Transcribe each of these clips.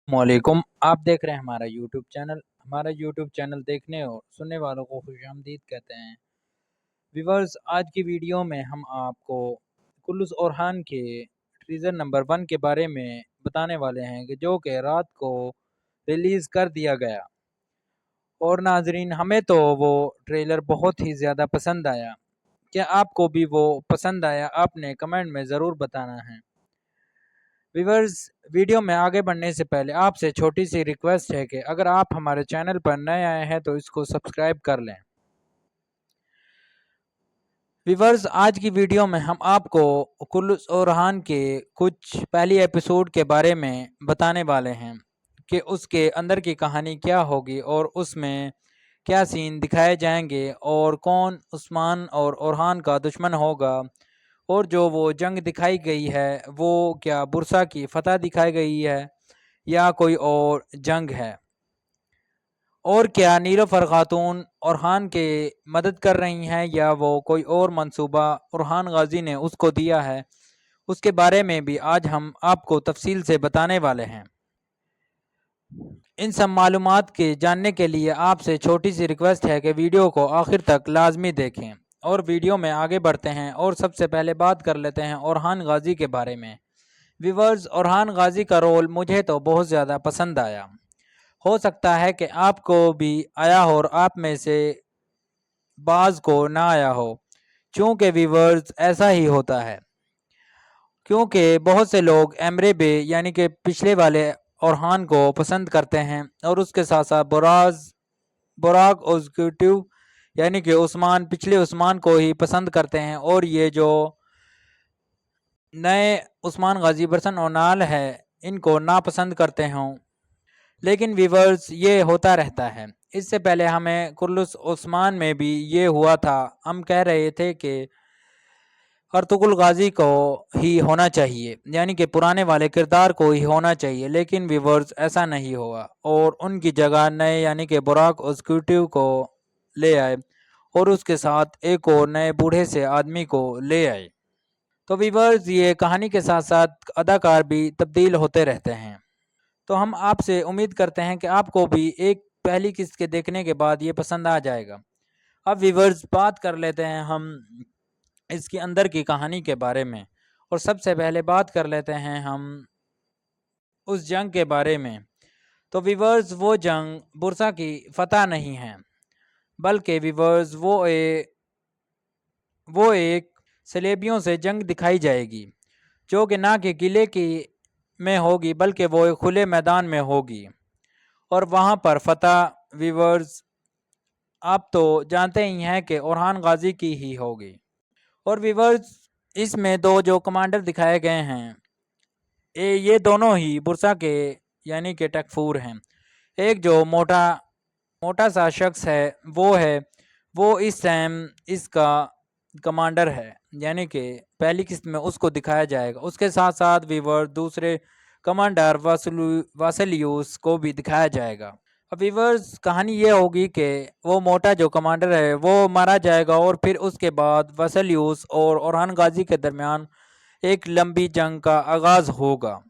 वालेकुम। आप देख रहे हैं हमारा यूट्यूब चैनल देखने और सुनने वालों को खुशामदीद कहते हैं। व्यूअर्स, आज की वीडियो में हम आपको कुल्लूस ओरहान के टीज़र नंबर 1 के बारे में बताने वाले हैं कि जो कि रात को रिलीज़ कर दिया गया। और नाजरीन, हमें तो वो ट्रेलर बहुत ही ज़्यादा पसंद आया। क्या आपको भी वो पसंद आया? आपने कमेंट में ज़रूर बताना है। व्यूअर्स, वीडियो में आगे बढ़ने से पहले आपसे छोटी सी रिक्वेस्ट है कि अगर आप हमारे चैनल पर नए आए हैं तो इसको सब्सक्राइब कर लें। व्यूअर्स, आज की वीडियो में हम आपको कुल्लूस ओरहान के कुछ पहली एपिसोड के बारे में बताने वाले हैं कि उसके अंदर की कहानी क्या होगी और उसमें क्या सीन दिखाए जाएंगे और कौन उस्मान और ओरहान का दुश्मन होगा। और जो वो जंग दिखाई गई है वो क्या बुरसा की फतह दिखाई गई है या कोई और जंग है। और क्या नीलोफर खातून ओरहान के मदद कर रही हैं या वो कोई और मंसूबा ओरहान गाजी ने उसको दिया है, उसके बारे में भी आज हम आपको तफसील से बताने वाले हैं। इन सब मालूमात के जानने के लिए आपसे छोटी सी रिक्वेस्ट है कि वीडियो को आखिर तक लाजमी देखें। और वीडियो में आगे बढ़ते हैं और सबसे पहले बात कर लेते हैं ओरहान गाजी के बारे में। व्यूअर्स, ओरहान गाजी का रोल मुझे तो बहुत ज़्यादा पसंद आया। हो सकता है कि आपको भी आया हो और आप में से बाज को ना आया हो, क्योंकि व्यूअर्स ऐसा ही होता है। क्योंकि बहुत से लोग एमरे बे यानी कि पिछले वाले ओरहान को पसंद करते हैं और उसके साथ साथ बुराक एग्जीक्यूटिव यानी कि उस्मान, पिछले उस्मान को ही पसंद करते हैं। और ये जो नए उस्मान गाजी बरसन ओनाल है इनको नापसंद करते हों। लेकिन व्यूअर्स, ये होता रहता है। इससे पहले हमें कुल्लूस उस्मान में भी ये हुआ था। हम कह रहे थे कि अर्तुगरुल गाजी को ही होना चाहिए, यानी कि पुराने वाले किरदार को ही होना चाहिए। लेकिन व्यूअर्स, ऐसा नहीं हुआ और उनकी जगह नए यानी कि बुराक एग्जीक्यूटिव को ले आए और उसके साथ एक और नए बूढ़े से आदमी को ले आए। तो व्यूअर्स, ये कहानी के साथ साथ अदाकार भी तब्दील होते रहते हैं। तो हम आपसे उम्मीद करते हैं कि आपको भी एक पहली किस्त के देखने के बाद ये पसंद आ जाएगा। अब व्यूअर्स, बात कर लेते हैं हम इसके अंदर की कहानी के बारे में। और सबसे पहले बात कर लेते हैं हम उस जंग के बारे में। तो व्यूअर्स, वो जंग बुरसा की फतह नहीं है, बल्कि व्यूअर्स वो एक सलेबियों से जंग दिखाई जाएगी, जो कि ना कि किले की में होगी बल्कि वो एक खुले मैदान में होगी। और वहाँ पर फतह व्यूअर्स आप तो जानते ही हैं कि ओरहान गाजी की ही होगी। और व्यूअर्स, इसमें दो जो कमांडर दिखाए गए हैं ये दोनों ही बुरसा के यानी कि टकफूर हैं। एक जो मोटा मोटा सा शख्स है वो इस टाइम इसका कमांडर है, यानी कि पहली किस्त में उसको दिखाया जाएगा। उसके साथ साथ वीवर दूसरे कमांडर वासलियूस को भी दिखाया जाएगा। अब वीवर्स, कहानी ये होगी कि वो मोटा जो कमांडर है वो मारा जाएगा और फिर उसके बाद वासलियूस और ओरहान गाजी के दरमियान एक लंबी जंग का आगाज होगा।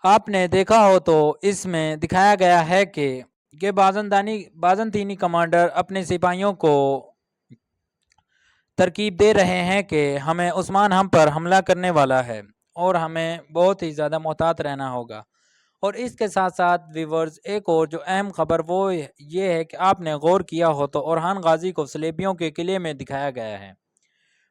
आपने देखा हो तो इसमें दिखाया गया है कि बाजनतीनी कमांडर अपने सिपाहियों को तरकीब दे रहे हैं कि हमें उस्मान हम पर हमला करने वाला है और हमें बहुत ही ज़्यादा मोहतात रहना होगा। और इसके साथ साथ व्यूअर्स, एक और जो अहम खबर वो ये है कि आपने गौर किया हो तो ओरहान गाजी को सलेबियों के किले में दिखाया गया है।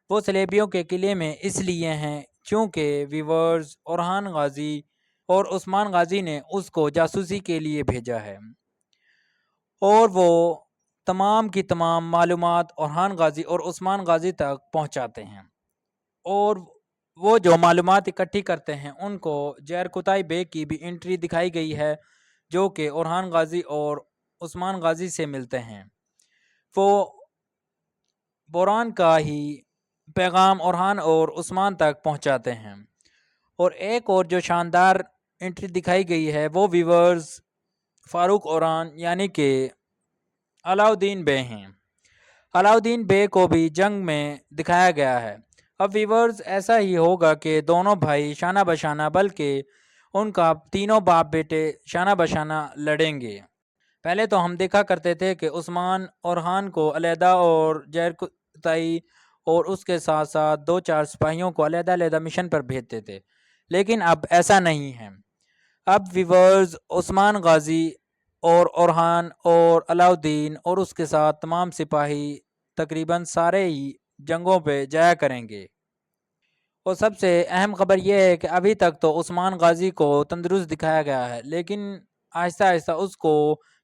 वो सलेबियों के किले में इसलिए हैं क्योंकि व्यूअर्स, ओरहान गाजी और उस्मान गाजी ने उसको जासूसी के लिए भेजा है और वो तमाम की तमाम मालूमात ओरहान गाजी और उस्मान गाजी तक पहुंचाते हैं। और वो जो मालूमात इकट्ठी करते हैं उनको जैर कुताई बे की भी एंट्री दिखाई गई है, जो कि ओरहान गाजी और उस्मान गाजी से मिलते हैं। वो बोरान का ही पैगाम ओरहान और उस्मान तक पहुंचाते हैं। और एक और जो शानदार एंट्री दिखाई गई है वो व्यूअर्स फारूक ओरान यानी कि अलाउद्दीन बे हैं। अलाउद्दीन बे को भी जंग में दिखाया गया है। अब व्यूअर्स, ऐसा ही होगा कि दोनों भाई शाना बशाना, बल्कि ان کا تینوں باپ بیٹے شانہ بشانہ لڑیں گے۔ پہلے تو ہم دیکھا کرتے تھے کہ عثمان اورحان کو علیحدہ اور جیرکتائی اور اس کے ساتھ ساتھ 2-4 سپاہیوں کو علیحدہ علیحدہ مشن پر بھیجتے تھے، لیکن اب ایسا نہیں ہے۔ اب ویورز عثمان غازی اور اورحان اور علاؤدین اور اس کے ساتھ تمام سپاہی تقریباً سارے ہی جنگوں پہ جایا کریں گے۔ اور سب سے اہم خبر یہ ہے کہ ابھی تک تو عثمان غازی کو تندرست دکھایا گیا ہے، لیکن آہستہ آہستہ اس کو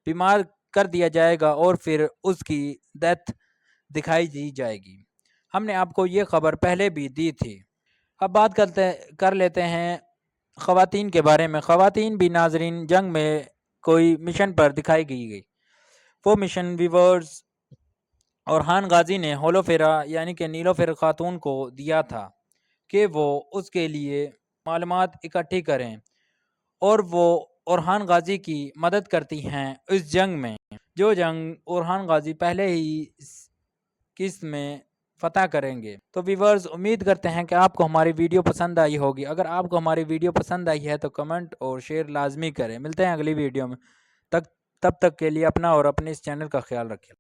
بیمار کر دیا جائے گا اور پھر اس کی ڈیتھ دکھائی دی جائے گی۔ ہم نے آپ کو یہ خبر پہلے بھی دی تھی۔ اب بات کر لیتے ہیں خواتین کے بارے میں۔ خواتین بھی ناظرین جنگ میں کوئی مشن پر دکھائی گئی۔ وہ مشن ویورز اورحان غازی نے ہولوفیرا یعنی کہ نیلوفر خاتون کو دیا تھا کہ وہ اس کے لیے معلومات اکٹھی کریں، اور وہ اورحان غازی کی مدد کرتی ہیں اس جنگ میں، جو جنگ اورحان غازی پہلے ہی قسط میں فتح کریں گے۔ تو ویورز امید کرتے ہیں کہ آپ کو ہماری ویڈیو پسند آئی ہوگی۔ اگر آپ کو ہماری ویڈیو پسند آئی ہے تو کمنٹ اور شیئر لازمی کریں۔ ملتے ہیں اگلی ویڈیو میں، تب تک کے لیے اپنا اور اپنے اس چینل کا خیال رکھیں۔